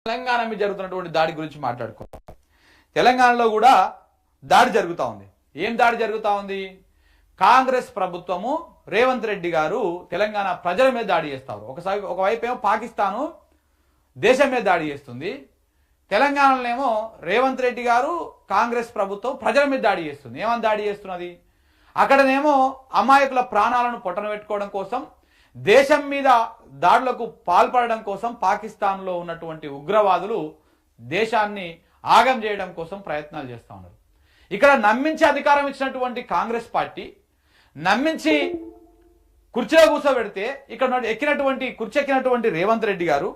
తెలంగాణ మీద జరుగుతున్నటువంటి దాడి గురించి మాట్లాడుకోవాలి. తెలంగాణలో కూడా దాడి జరుగుతూ ఉంది. ఏం దాడి జరుగుతూ ఉంది? కాంగ్రెస్ ప్రభుత్వము రేవంత్ రెడ్డి గారు తెలంగాణ ప్రజల మీద దాడి చేస్తారు. ఒకవైపు ఏమో పాకిస్తాను దేశం మీద దాడి చేస్తుంది, తెలంగాణలోనేమో రేవంత్ రెడ్డి గారు కాంగ్రెస్ ప్రభుత్వం ప్రజల మీద దాడి చేస్తుంది. ఏమని దాడి చేస్తున్నది? అక్కడనేమో అమాయకుల ప్రాణాలను పొట్టన పెట్టుకోవడం కోసం, దేశం మీద దాడులకు పాల్పడడం కోసం పాకిస్తాన్లో ఉన్నటువంటి ఉగ్రవాదులు దేశాన్ని ఆగం చేయడం కోసం ప్రయత్నాలు చేస్తూ ఉన్నారు. ఇక్కడ నమ్మించి అధికారం ఇచ్చినటువంటి కాంగ్రెస్ పార్టీ నమ్మించి కుర్చీలో కూర్చోబెడితే ఇక్కడ కుర్చీ ఎక్కినటువంటి రేవంత్ రెడ్డి గారు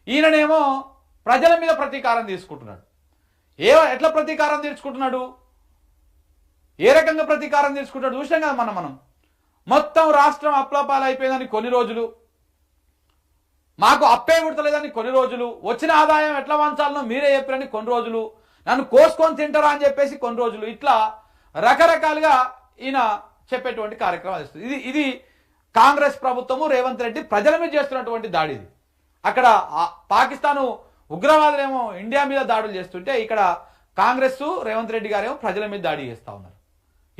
ఈయననేమో ప్రజల మీద ప్రతీకారం తీసుకుంటున్నాడు. ఎట్లా ప్రతీకారం తీర్చుకుంటున్నాడు? ఏ రకంగా ప్రతీకారం తీసుకుంటాడు చూసాం కదా మనం. మొత్తం రాష్ట్రం అప్లపాలు అయిపోయిందని కొన్ని రోజులు, మాకు అప్పే పుడతలేదని కొన్ని రోజులు, వచ్చిన ఆదాయం ఎట్లా వంచాలనో మీరే చెప్పారని కొన్ని రోజులు, నన్ను కోసుకొని తింటారా అని చెప్పేసి కొన్ని రోజులు, ఇట్లా రకరకాలుగా ఈయన చెప్పేటువంటి కార్యక్రమాలు ఇస్తుంది. ఇది కాంగ్రెస్ ప్రభుత్వము రేవంత్ రెడ్డి ప్రజల మీద చేస్తున్నటువంటి దాడి. ఇది అక్కడ పాకిస్తాను ఉగ్రవాదులేమో ఇండియా మీద దాడులు చేస్తుంటే ఇక్కడ కాంగ్రెస్ రేవంత్ రెడ్డి గారేమో ప్రజల మీద దాడి చేస్తూ ఉన్నారు.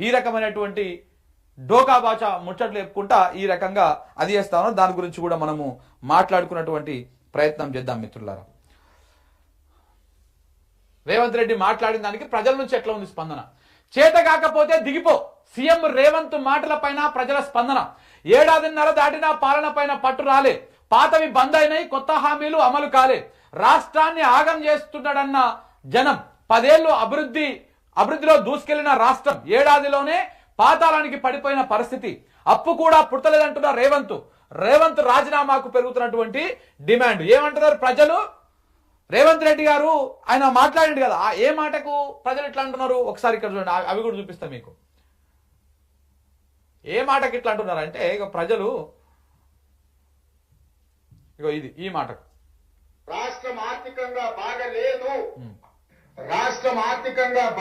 ఈ రకమైనటువంటి డోకాబాచ ముచ్చట్లు చెప్పుకుంటా ఈ రకంగా అది చేస్తా ఉన్నారు. దాని గురించి కూడా మనము మాట్లాడుకున్నటువంటి ప్రయత్నం చేద్దాం మిత్రులారా. రేవంత్ రెడ్డి మాట్లాడిన దానికి ప్రజల నుంచి ఎట్లా ఉంది స్పందన? చేత కాకపోతే దిగిపో, సీఎం రేవంత్ మాటలపైన ప్రజల స్పందన. ఏడాదిన్నర దాటినా పాలన పైన పట్టు రాలే, పాతవి బంద్ అయినాయి, కొత్త హామీలు అమలు కాలే, రాష్ట్రాన్ని ఆగం చేస్తున్నాడన్న జనం. 10 ఏళ్లు అభివృద్ధిలో దూసుకెళ్లిన రాష్ట్రం ఏడాదిలోనే పాతాళానికి పడిపోయిన పరిస్థితి. అప్పు కూడా పుట్టలేదంటున్న రేవంత్ రాజీనామాకు పెరుగుతున్నటువంటి డిమాండ్. ఏమంటున్నారు ప్రజలు? రేవంత్ రెడ్డి గారు ఆయన మాట్లాడిండు కదా, ఏ మాటకు ప్రజలు ఎట్లా అంటున్నారు ఒకసారి ఇక్కడ చూడండి. అవి కూడా చూపిస్తా మీకు. ఏ మాటకి ఇట్లా అంటున్నారు అంటే, ఇక ప్రజలు ఈ మాటకు రాష్ట్రం ఆర్థికంగా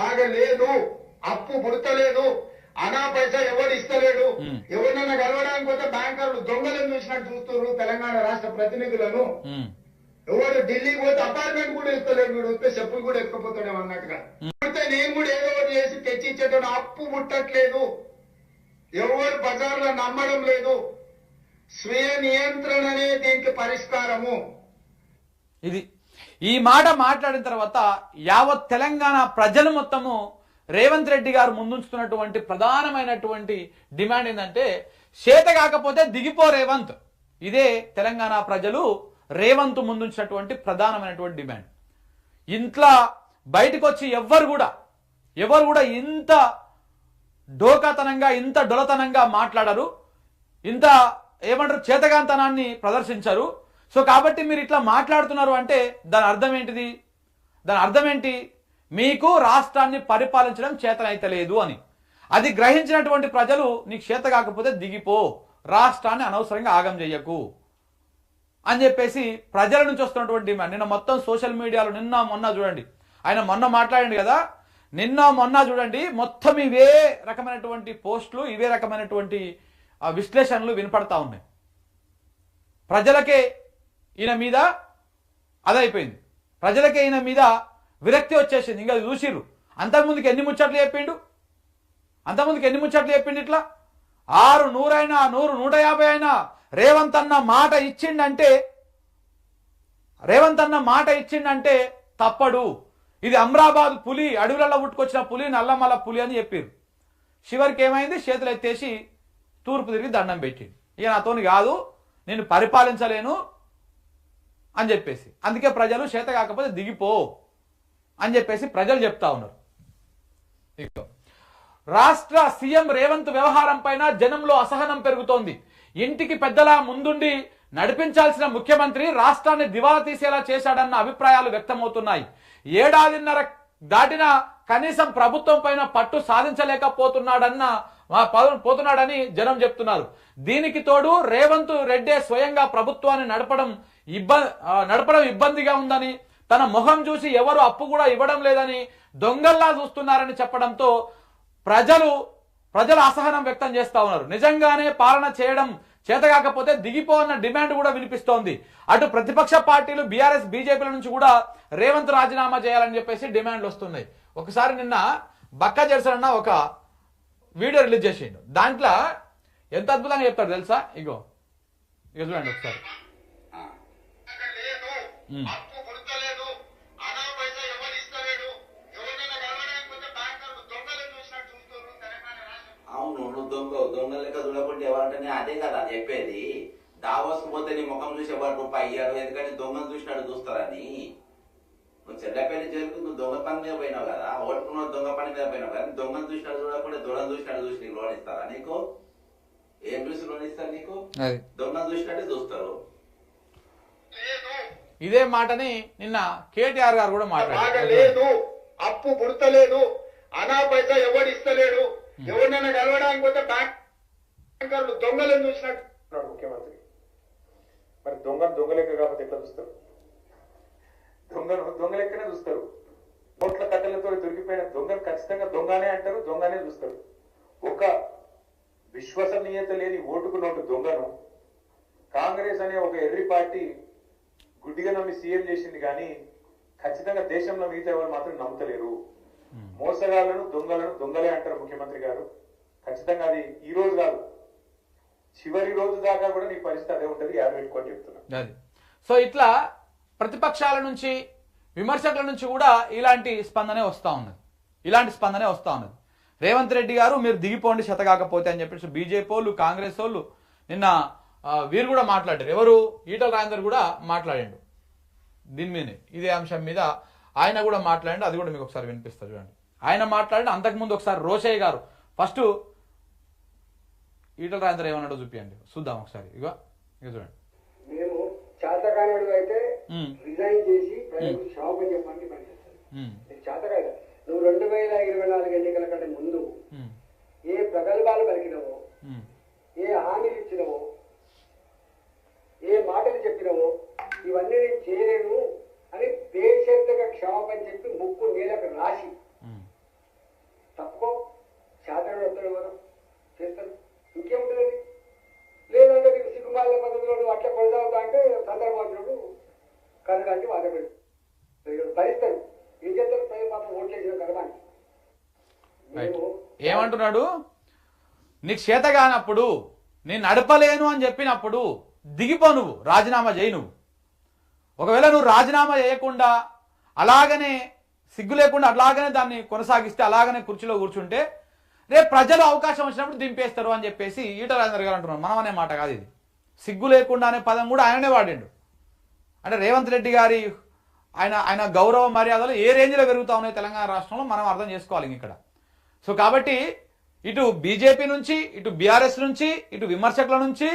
బాగలేదు, అప్పు పుడతలేదు, అనా పైసా ఎవరు ఇస్తలేడు, ఎవరినైనా గెలవడానికి పోతే బ్యాంకర్లు దొంగలను చూసినట్టు చూస్తున్నారు తెలంగాణ రాష్ట్ర ప్రతినిధులను. ఎవరు ఢిల్లీకి పోతే అపార్ట్మెంట్ కూడా ఇస్తలేడు, వీడు వస్తే చెప్పులు కూడా ఎక్కపోతాడు అన్నట్టుగా. నేను కూడా ఏదో ఒకటి చేసి తెచ్చి ఇచ్చేటప్పుడు అప్పు ముట్టట్లేదు, ఎవరు బజార్లో నమ్మడం లేదు, స్వీయ నియంత్రణనే దీనికి పరిష్కారము. ఇది ఈ మాట మాట్లాడిన తర్వాత యావత్ తెలంగాణ ప్రజలు మొత్తము రేవంత్ రెడ్డి గారు ముందుంచుతున్నటువంటి ప్రధానమైనటువంటి డిమాండ్ ఏంటంటే, చేత కాకపోతే దిగిపో రేవంత్. ఇదే తెలంగాణ ప్రజలు రేవంత్ ముందుంచినటువంటి ప్రధానమైనటువంటి డిమాండ్. ఇంట్లో బయటకు వచ్చి ఎవ్వరు కూడా ఇంత డోకాతనంగా ఇంత డొలతనంగా మాట్లాడరు, ఇంత ఏమంటారు చేతగాంతనాన్ని ప్రదర్శించరు. సో కాబట్టి మీరు ఇట్లా మాట్లాడుతున్నారు అంటే దాని అర్థం ఏంటిది? దాని అర్థం ఏంటి? మీకు రాష్ట్రాన్ని పరిపాలించడం చేతనైతలేదు అని. అది గ్రహించినటువంటి ప్రజలు నీకు చేత కాకపోతే దిగిపో, రాష్ట్రాన్ని అనవసరంగా ఆగం చెయ్యకు అని చెప్పేసి ప్రజల నుంచి వస్తున్నటువంటి డిమాండ్. నిన్న మొత్తం సోషల్ మీడియాలో నిన్న మొన్న చూడండి, ఆయన మొన్న మాట్లాడండి కదా, నిన్న మొన్న చూడండి మొత్తం ఇవే రకమైనటువంటి పోస్టులు, ఇవే రకమైనటువంటి విశ్లేషణలు వినపడతా ఉన్నాయి. ప్రజలకే ఈయన మీద అదైపోయింది, ప్రజలకే ఈయన మీద విరక్తి వచ్చేసింది. ఇంకా చూసిర్రు అంతకుముందుకు ఎన్ని ముచ్చట్లు చెప్పిండు, ఇట్లా 6, 100 అయినా 100, 150 అయినా రేవంత్ అన్న మాట ఇచ్చిండంటే తప్పడు. ఇది అమ్రాబాద్ పులి, అడవులలో పుట్టుకొచ్చిన పులి, నల్లమల్ల పులి అని చెప్పారు. చివరికి ఏమైంది? చేతులు ఎత్తేసి తూర్పు తిరిగి దండం పెట్టిండు. ఇక నాతోని కాదు, నేను పరిపాలించలేను అని చెప్పేసి. అందుకే ప్రజలు చేత కాకపోతే దిగిపో అని చెప్పేసి ప్రజలు చెప్తా ఉన్నారు. రాష్ట్ర సీఎం రేవంత్ వ్యవహారం పైన జనంలో అసహనం పెరుగుతోంది. ఇంటికి పెద్దలా ముందుండి నడిపించాల్సిన ముఖ్యమంత్రి రాష్ట్రాన్ని దివాలా తీసేలా చేశాడన్న అభిప్రాయాలు వ్యక్తమవుతున్నాయి. ఏడాదిన్నర దాటినా కనీసం ప్రభుత్వం పైన పట్టు సాధించలేకపోతున్నాడని జనం చెప్తున్నారు. దీనికి తోడు రేవంత్ రెడ్డి స్వయంగా ప్రభుత్వాన్ని నడపడం ఇబ్బందిగా ఉందని, తన మొహం చూసి ఎవరు అప్పు కూడా ఇవ్వడం లేదని, దొంగల్లా చూస్తున్నారని చెప్పడంతో ప్రజలు అసహనం వ్యక్తం చేస్తా ఉన్నారు. నిజంగానే పాలన చేయడం చేత కాకపోతే దిగిపో అన్న డిమాండ్ కూడా వినిపిస్తోంది. అటు ప్రతిపక్ష పార్టీలు బీఆర్ఎస్ బీజేపీల నుంచి కూడా రేవంత్ రాజీనామా చేయాలని చెప్పేసి డిమాండ్లు వస్తున్నాయి. ఒకసారి నిన్న బక్కా జెర్సన్ ఒక వీడియో రిలీజ్ చేసిండు. దాంట్లో ఎంత అద్భుతంగా చెప్తాడు తెలుసా? ఇగో చూడండి ఒకసారి. అవును, నువ్వు దొంగ లెక్క చూడకుంటే ఎవరంటే అదే కదా చెప్పేది. దావోస్కు పోతే నీ ముఖం చూసేవాడు రూపాయి అయ్యాడు, ఎందుకంటే దొంగను చూసినాడు చూస్తారని. నువ్వు చెల్లపల్లి జైలుకు నువ్వు దొంగ పని మీద పోయినావు కదా, ఓటుకున్న దొంగ పని మీద పోయినావు కదా. దొంగను చూసినాడు చూడకుండా దొంగను చూసినాడు చూసి నీకు లోన్ ఇస్తారా? నీకు ఏం చూసి లోన్ ఇస్తారు? నీకు దొంగను చూసినట్టే చూస్తారు. ఇదే మాటని నిన్న కేటీఆర్ గారు కూడా మాట్లాడలేదు. అప్పు పుడతలేదు, అనా పైసా ఎవడు ఇస్తలేడు, ఎవరినైనా కలవడానికి పోతే బ్యాంకర్లు దొంగలను చూసినట్టు ముఖ్యమంత్రి. మరి దొంగ లెక్క కాకపోతే ఎట్లా చూస్తారు? దొంగ లెక్కనే చూస్తారు. కోట్ల కట్టెలతో దొరికిపోయిన దొంగను ఖచ్చితంగా దొంగనే అంటారు, దొంగనే చూస్తారు. ఒక విశ్వసనీయత లేని ఓటుకు నోటు దొంగను కాంగ్రెస్ అనే ఒక ఎర్రి పార్టీ గుడ్డిగా నమ్మి సీఎం చేసింది, కానీ ఖచ్చితంగా దేశంలో మిగతా ఎవరు మాత్రం నమ్ముతలేరు. మోసగాళ్లను దొంగలే అంటారు ముఖ్యమంత్రి గారు. ఖచ్చితంగా అది ఈ రోజు కాదు, చివరి రోజు దాకా కూడా నీ పరిస్థితి అదే ఉంటుంది. యాడ్ పెట్టుకొని చెప్తున్నా. సో ఇట్లా ప్రతిపక్షాల నుంచి విమర్శకుల నుంచి కూడా ఇలాంటి స్పందనే వస్తా ఉన్నది. రేవంత్ రెడ్డి గారు మీరు దిగిపోండి చేత కాకపోతే అని చెప్పేసి బీజేపీ వాళ్ళు కాంగ్రెస్ వాళ్ళు నిన్న వీరు కూడా మాట్లాడారు. ఎవరు? ఈటల రాజేందర్ కూడా మాట్లాడాడు దీని మీదనే, ఇదే అంశం మీద ఆయన కూడా మాట్లాడండి. అది కూడా మీకు ఒకసారి వినిపిస్తా చూడండి. ఆయన మాట్లాడండి. అంతకుముందు ఒకసారి రోషయ్య గారు ఫస్ట్ ఈటల రాజేందర్ ఏమన్నాడో చూపియండి, చూద్దాం ఒకసారి. ఇక చూడండి. మేము చేతకానుడు అయితే రిజైన్ చేసి ప్రజలకు క్షమాపణ చెప్పడానికి పనిచేస్తాను. చేతకాయ నువ్వు 2024 ఎన్నికల కంటే ముందు ఏ ప్రగల్భాలు పలికినవో, ఏ హామీలు ఇచ్చినవో, ఏ మాటలు చెప్పినవో ఇవన్నీ నేను చేయలేను అని బేషరతుగా క్షమాపణ చెప్పి ముక్కు నేలకు రాసి తప్పుకో. చేతకాడు వస్తాడు ఎవరు చేస్తాడు, ఇంకేముంటుంది? లేదంటే నీకు సిగ్గుమాల పద్ధతిలో నువ్వు అట్లా కొనసాగుతా అంటే సందర్భాలు కనుకంటే వాద భరిస్తాడు. ఏం చేస్తారు? ప్రజలు మాత్రం ఓట్లేసిన కర్మాన్ని. ఏమంటున్నాడు? నీకు చేత కానప్పుడు, నేను నడపలేను అని చెప్పినప్పుడు దిగిపో, నువ్వు రాజీనామా చేయి. నువ్వు ఒకవేళ నువ్వు రాజీనామా చేయకుండా అలాగనే సిగ్గు లేకుండా అలాగనే దాన్ని కొనసాగిస్తే, అలాగనే కుర్చీలో కూర్చుంటే రేపు ప్రజలు అవకాశం వచ్చినప్పుడు దింపేస్తారు అని చెప్పేసి ఈటల రాజేందర్ గారు అంటున్నారు. మనం అనే మాట కాదు ఇది. సిగ్గు లేకుండా అనే పదం కూడా ఆయననే వాడిండు. అంటే రేవంత్ రెడ్డి గారి ఆయన గౌరవ మర్యాదలు ఏ రేంజ్లో పెరుగుతా ఉన్నాయి తెలంగాణ రాష్ట్రంలో మనం అర్థం చేసుకోవాలి ఇక్కడ. సో కాబట్టి ఇటు బీజేపీ నుంచి, ఇటు బీఆర్ఎస్ నుంచి, ఇటు విమర్శకుల నుంచి,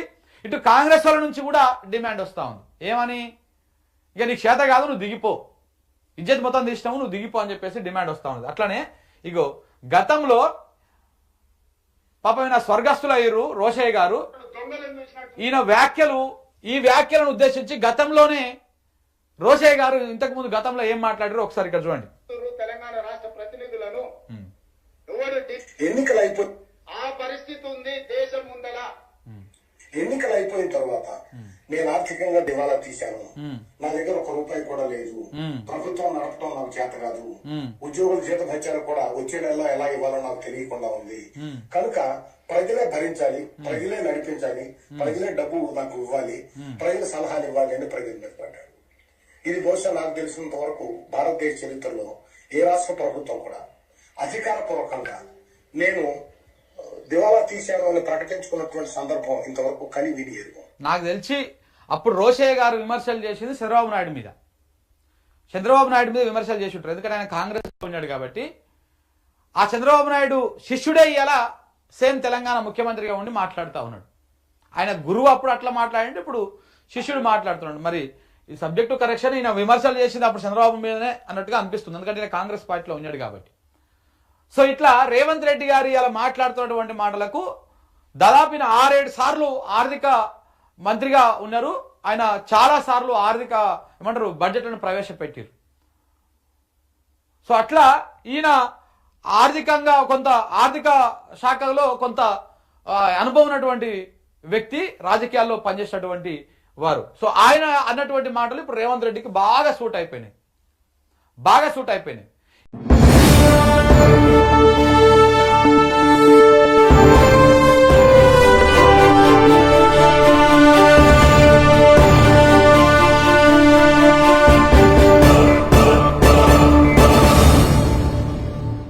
ఇటు కాంగ్రెస్ వాళ్ళ నుంచి కూడా డిమాండ్ వస్తూ ఉంది. ఏమని? ఇక నీకు చేత కాదు, నువ్వు దిగిపో, ఇజ్జత్ మొత్తం తీసినావు, నువ్వు దిగిపో అని చెప్పేసి డిమాండ్ వస్తూ ఉంది. అట్లనే ఇగో గతంలో పాపం ఈయన స్వర్గస్థులు అయ్యారు రోషయ్య గారు. ఈ వ్యాఖ్యలను ఉద్దేశించి గతంలోనే రోషయ్య గారు ఇంతకు ముందు గతంలో ఏం మాట్లాడారు ఒకసారి ఇక్కడ చూడండి. తెలంగాణ రాష్ట్ర ప్రతినిధులను ఎన్నికలు అయిపోయి ఆ పరిస్థితి ఉంది దేశం ముందల. ఎన్నికలు అయిపోయిన తర్వాత నేను ఆర్థికంగా దివాలా తీశాను, నా దగ్గర ₹1 కూడా లేదు, ప్రభుత్వం నడపడం నాకు చేత కాదు, ఉద్యోగుల జీతభత్యాలు కూడా వచ్చే నెలలో ఎలా ఇవ్వాలో నాకు తెలియకుండా ఉంది, కనుక ప్రజలే భరించాలి, ప్రజలే నడిపించాలి, ప్రజలే డబ్బు నాకు ఇవ్వాలి, ప్రజల సలహాలు ఇవ్వాలి అని ప్రజలు నిలబడ్డాడు. ఇది బహుశా నాకు తెలిసినంత వరకు భారతదేశ చరిత్రలో ఏ రాష్ట్ర ప్రభుత్వం కూడా అధికారపూర్వకంగా నేను దివాలా తీశాను అని ప్రకటించుకున్నటువంటి సందర్భం ఇంతవరకు కని విని ఎరుగు. నాకు తెలిసి అప్పుడు రోషయ్య గారు విమర్శలు చేసింది చంద్రబాబు నాయుడు మీద. చంద్రబాబు నాయుడు మీద విమర్శలు చేసి ఉంటారు, ఎందుకంటే ఆయన కాంగ్రెస్ ఉన్నాడు కాబట్టి. ఆ చంద్రబాబు నాయుడు శిష్యుడే ఇలా సేమ్ తెలంగాణ ముఖ్యమంత్రిగా ఉండి మాట్లాడుతూ ఉన్నాడు. ఆయన గురువు అప్పుడు అట్లా మాట్లాడంటే ఇప్పుడు శిష్యుడు మాట్లాడుతున్నాడు. మరి ఈ సబ్జెక్టు కరెక్షన్ ఈయన విమర్శలు చేసింది అప్పుడు చంద్రబాబు మీదనే అన్నట్టుగా అనిపిస్తుంది, ఎందుకంటే ఈయన కాంగ్రెస్ పార్టీలో ఉన్నాడు కాబట్టి. సో ఇట్లా రేవంత్ రెడ్డి గారు ఇలా మాట్లాడుతున్నటువంటి మాటలకు దాదాపు 6-7 సార్లు ఆర్థిక మంత్రిగా ఉన్నారు. ఆయన చాలా సార్లు ఆర్థిక బడ్జెట్లను ప్రవేశపెట్టారు. సో అట్లా ఈయన ఆర్థికంగా కొంత ఆర్థిక శాఖలో కొంత అనుభవం ఉన్నటువంటి వ్యక్తి, రాజకీయాల్లో పనిచేసినటువంటి వారు. సో ఆయన అన్నటువంటి మాటలు ఇప్పుడు రేవంత్ రెడ్డికి బాగా సూట్ అయిపోయినాయి.